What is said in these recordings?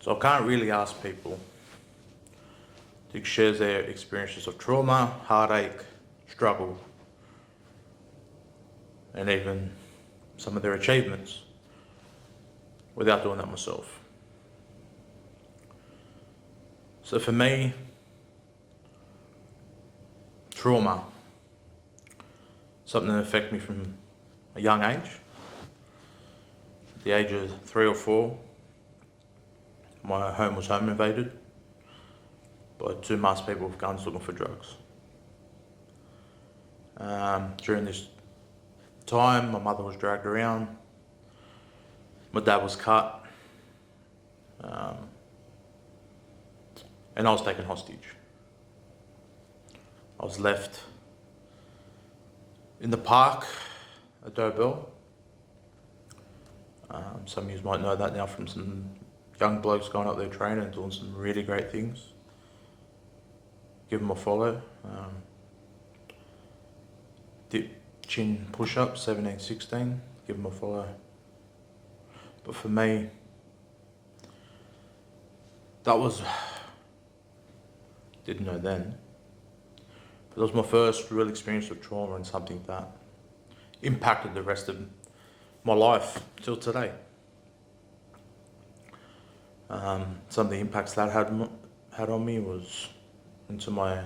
So I can't really ask people to share their experiences of trauma, heartache, struggle, and even some of their achievements without doing that myself. So for me, trauma, something that affected me from a young age. At the age of 3 or 4, my home was home invaded by 2 masked people with guns looking for drugs. During this time, my mother was dragged around, my dad was cut, and I was taken hostage. I was left in the park at Dobell. Some of you might know that now from some young blokes going up there training and doing some really great things. Give them a follow. Dip chin push-up, 17, 16, give them a follow. But for me, that was, didn't know then, but it was my first real experience of trauma and something that impacted the rest of my life till today. Some of the impacts that had on me was into my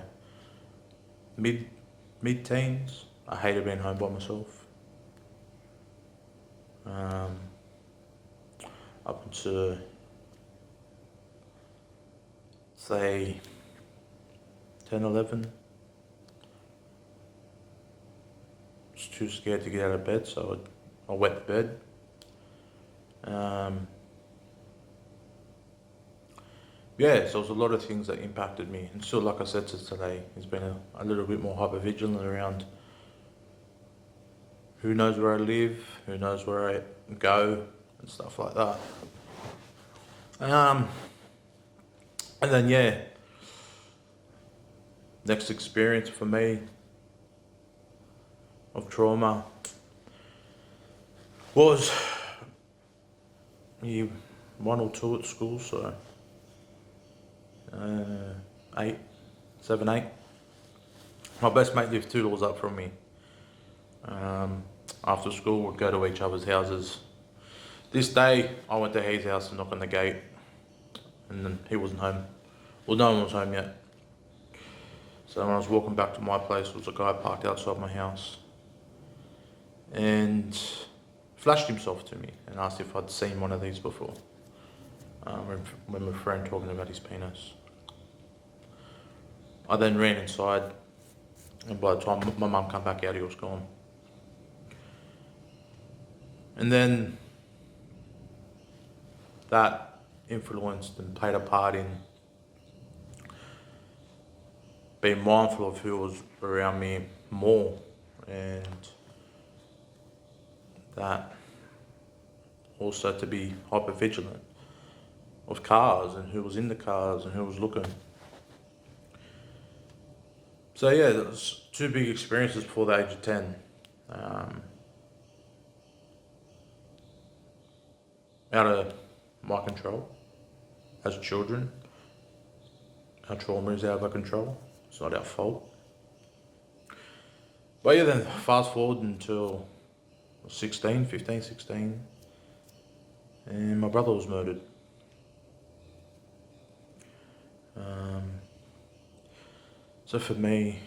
mid-teens. I hated being home by myself. Up until, say, 10, 11. I was too scared to get out of bed, so I wet the bed. Yeah, so there's a lot of things that impacted me. And still, like I said to today, it's been a little bit more hyper-vigilant around who knows where I live, who knows where I go, and stuff like that. And then, yeah, next experience for me of trauma was year 1 or 2 at school, so 7, 8. My best mate lived 2 doors up from me. After school, we'd go to each other's houses. This day, I went to his house and knocked on the gate, and then he wasn't home. Well, no one was home yet. So when I was walking back to my place, there was a guy parked outside my house and flashed himself to me and asked if I'd seen one of these before. When my friend talking about his penis. I then ran inside, and by the time my mum came back out, he was gone. And then that influenced and played a part in being mindful of who was around me more, and that also to be hyper vigilant of cars and who was in the cars and who was looking. So yeah, that was 2 big experiences before the age of 10. Out of my control as children. Our trauma is out of our control. It's not our fault. But yeah, then fast forward until 15, 16, and my brother was murdered. So for me,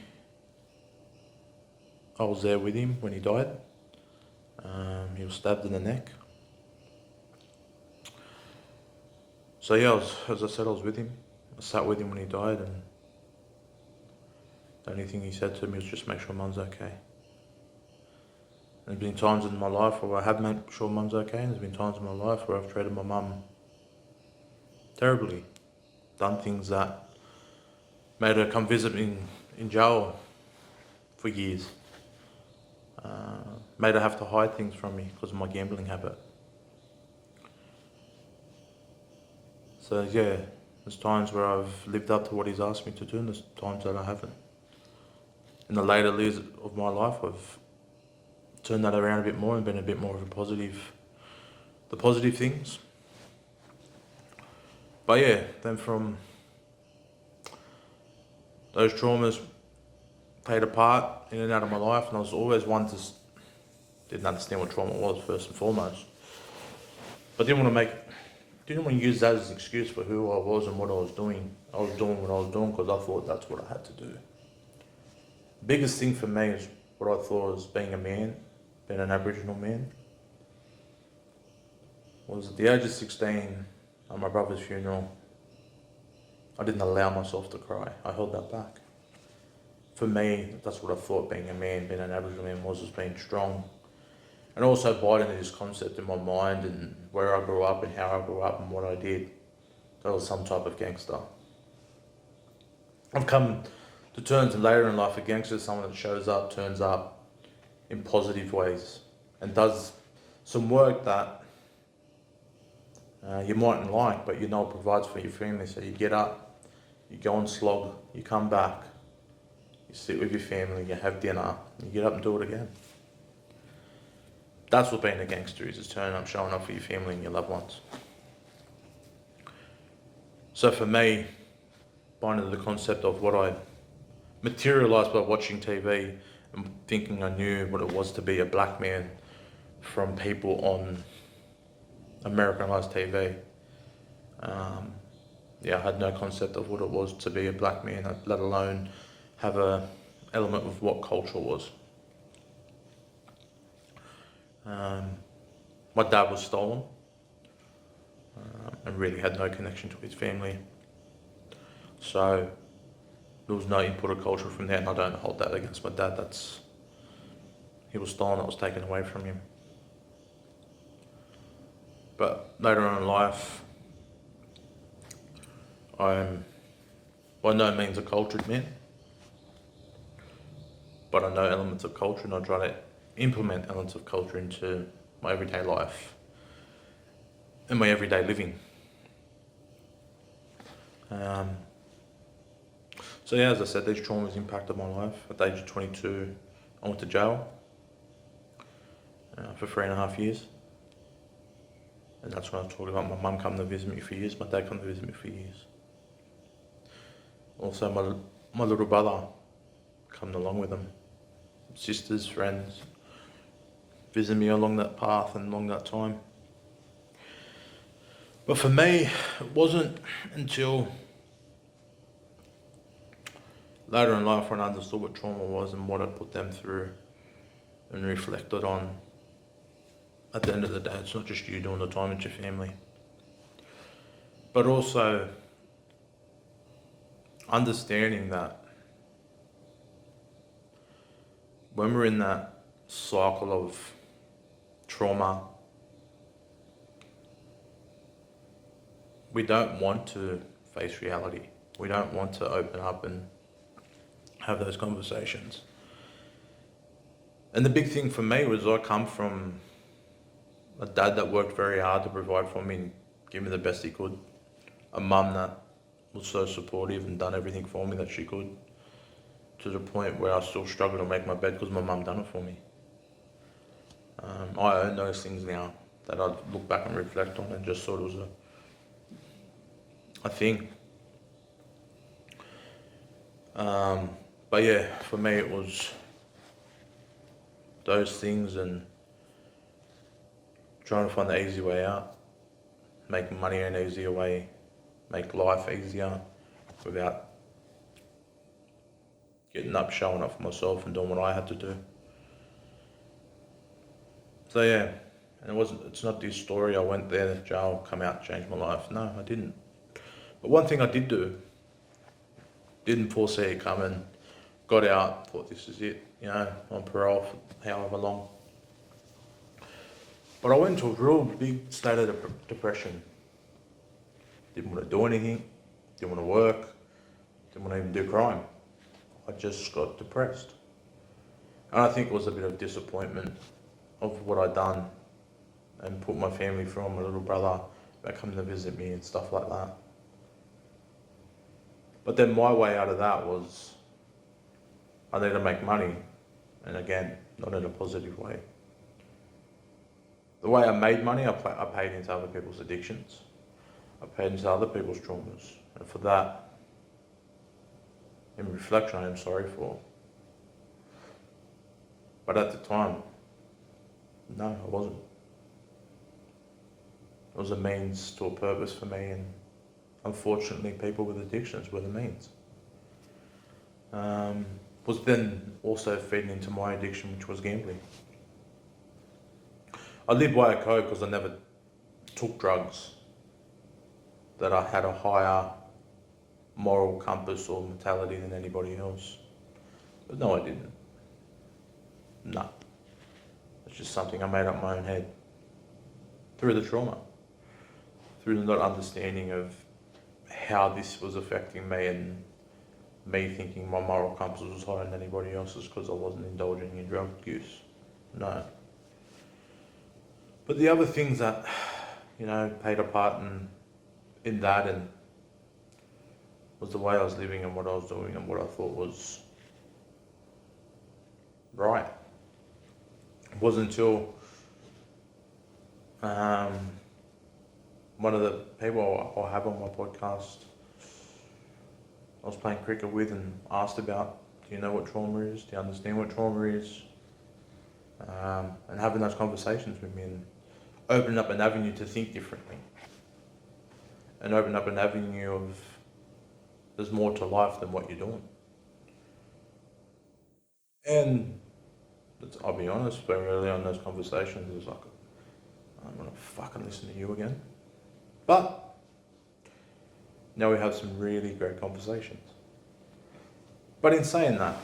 I was there with him when he died. He was stabbed in the neck. So yeah, as I said, I was with him. I sat with him when he died, and the only thing he said to me was just make sure mum's okay. There's been times in my life where I have made sure mum's okay, and there's been times in my life where I've treated my mum terribly. Done things that made her come visit me in jail for years. Made her have to hide things from me because of my gambling habit. So yeah, there's times where I've lived up to what he's asked me to do, and there's times that I haven't. In the later years of my life, I've turned that around a bit more and been a bit more of the positive things. But yeah, then from those traumas played a part in and out of my life, and I was always one to didn't understand what trauma was first and foremost, but didn't want to use that as an excuse for who I was and what I was doing. I was doing what I was doing because I thought that's what I had to do. Biggest thing for me is what I thought was being a man, being an Aboriginal man. Was at the age of 16, at my brother's funeral, I didn't allow myself to cry. I held that back. For me, that's what I thought being a man, being an Aboriginal man was being strong. And also bought into this concept in my mind and where I grew up and how I grew up and what I did. That was some type of gangster. I've come to terms later in life, a gangster is someone that shows up, turns up in positive ways and does some work that you mightn't like, but you know it provides for your family. So you get up, you go and slog, you come back, you sit with your family, you have dinner, you get up and do it again. That's what being a gangster is turning up, showing up for your family and your loved ones. So for me, buying into the concept of what I materialised by watching TV and thinking I knew what it was to be a black man from people on Americanised TV. I had no concept of what it was to be a black man, let alone have a element of what culture was. My dad was stolen and really had no connection to his family. So there was no input of culture from there, and I don't hold that against my dad. He was stolen, it was taken away from him. But later on in life, I'm by no means a cultured man, but I know elements of culture and I try to implement elements of culture into my everyday life and my everyday living. So yeah, as I said, these traumas impacted my life. At the age of 22, I went to jail for 3.5 years. And that's when I was talking about my mum coming to visit me for years, my dad coming to visit me for years. Also my little brother coming along with them. Sisters, friends, visit me along that path and along that time. But for me, it wasn't until later in life when I understood what trauma was and what I put them through and reflected on, at the end of the day, it's not just you doing the time, it's your family. But also understanding that when we're in that cycle of trauma, we don't want to face reality. We don't want to open up and have those conversations. And the big thing for me was I come from a dad that worked very hard to provide for me and give me the best he could. A mum that was so supportive and done everything for me that she could, to the point where I still struggle to make my bed because my mum done it for me. I own those things now that I look back and reflect on and just thought it was a thing. But yeah, for me it was those things and trying to find the easy way out, make money an easier way, make life easier without getting up, showing up for myself and doing what I had to do. So yeah, and it's not this story, I went there to jail, come out, changed my life. No, I didn't. But one thing I did do, didn't foresee it coming, got out, thought this is it, on parole for however long. But I went into a real big state of depression. Didn't want to do anything, didn't want to work, didn't want to even do crime. I just got depressed. And I think it was a bit of disappointment of what I'd done and put my family through, my little brother back coming to visit me and stuff like that. But then my way out of that was I need to make money, and again, not in a positive way. The way I made money, I paid into other people's addictions. I paid into other people's traumas. And for that, in reflection, I am sorry for. But at the time, no, I wasn't. It was a means to a purpose for me, and unfortunately people with addictions were the means. Was then also feeding into my addiction, which was gambling. I lived by a code because I never took drugs, that I had a higher moral compass or mentality than anybody else. But no, I didn't. No. It's just something I made up in my own head. Through the trauma. Through the not understanding of how this was affecting me, and me thinking my moral compass was higher than anybody else's because I wasn't indulging in drug use. No. But the other things that, played a part in that, and was the way I was living and what I was doing and what I thought was right. It wasn't until one of the people I have on my podcast, I was playing cricket with and asked about, do you know what trauma is? Do you understand what trauma is? And having those conversations with me and opening up an avenue to think differently. And open up an avenue of there's more to life than what you're doing. And I'll be honest, very early on in those conversations, it was like, I'm gonna fucking listen to you again. But now we have some really great conversations. But in saying that,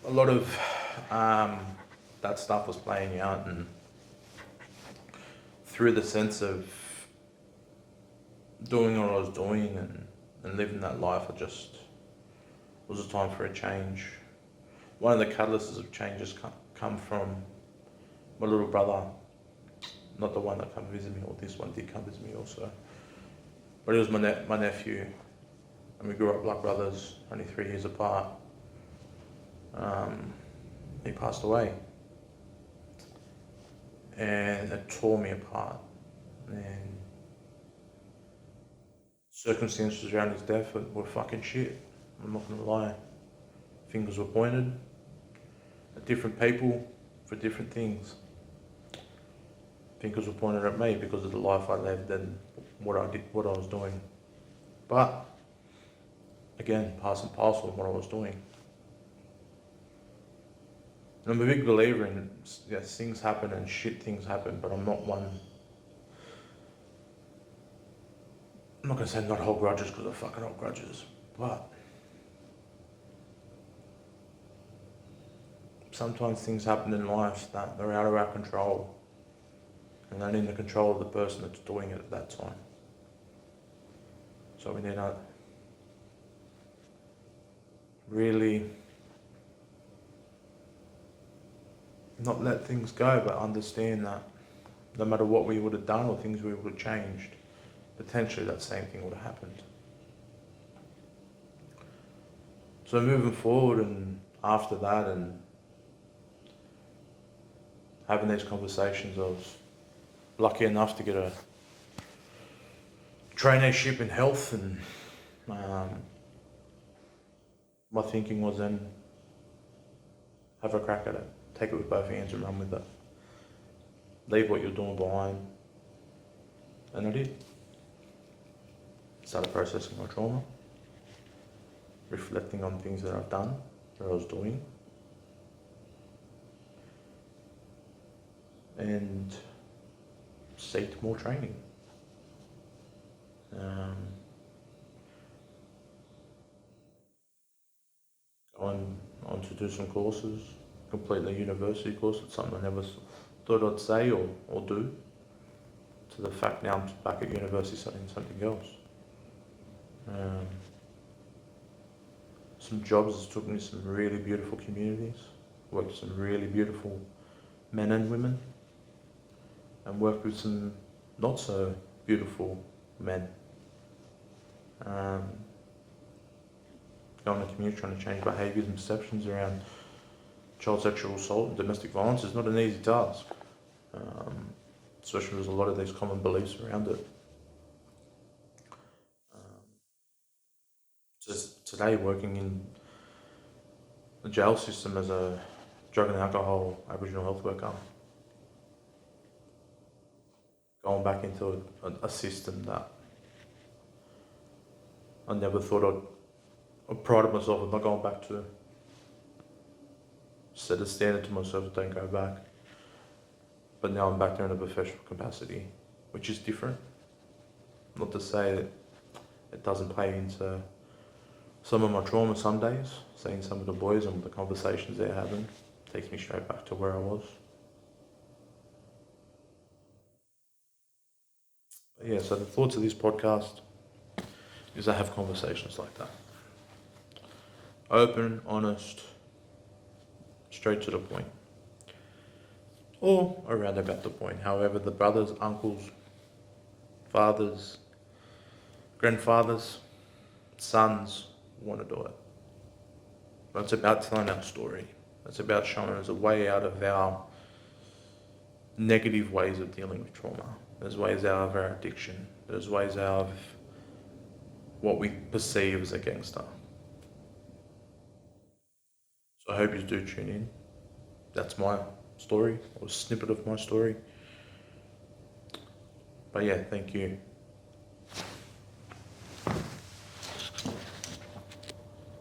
a lot of that stuff was playing out, and through the sense of doing what I was doing and living that life, it was a time for a change. One of the catalysts of change has come from my little brother, not the one that came to visit me, or this one did come visit me also, but he was my nephew, and we grew up like brothers, only 3 years apart. He passed away, and it tore me apart, and circumstances around his death were fucking shit. I'm not gonna lie. Fingers were pointed at different people for different things. Fingers were pointed at me because of the life I lived and what I did, what I was doing. But again, part and parcel of what I was doing. And I'm a big believer in, yes, things happen and shit things happen, but I'm not gonna say not hold grudges, because I fucking hold grudges, but sometimes things happen in life that are out of our control, and they're in the control of the person that's doing it at that time. So we need to really not let things go, but understand that no matter what we would have done or things we would have changed, potentially that same thing would have happened. So moving forward, and after that, and having these conversations, I was lucky enough to get a traineeship in health, and my thinking was then have a crack at it, take it with both hands and run with it. Leave what you're doing behind. And I did. Started processing my trauma, reflecting on things that I've done, that I was doing, and seeked more training. On to do some courses, complete a university course. It's something I never thought I'd say or do, to the fact now I'm back at university studying something else. Some jobs that took me to some really beautiful communities, worked with some really beautiful men and women, and worked with some not so beautiful men. Going to the community, trying to change behaviours and perceptions around child sexual assault and domestic violence is not an easy task, especially with a lot of these common beliefs around it. just today working in the jail system as a drug and alcohol Aboriginal health worker, going back into a system that I never thought I prided myself on not going back to. Set a standard to myself, don't go back. But now I'm back there in a professional capacity, which is different. Not to say that it doesn't play into some of my trauma some days. Seeing some of the boys and the conversations they're having takes me straight back to where I was. But yeah, so the thoughts of this podcast is I have conversations like that. Open, honest, straight to the point. Or around about the point. However, the brothers, uncles, fathers, grandfathers, sons want to do it. But it's about telling our story. It's about showing us a way out of our negative ways of dealing with trauma. There's ways out of our addiction. There's ways out of what we perceive as a gangster. So I hope you do tune in. That's my story, or a snippet of my story. But yeah, thank you.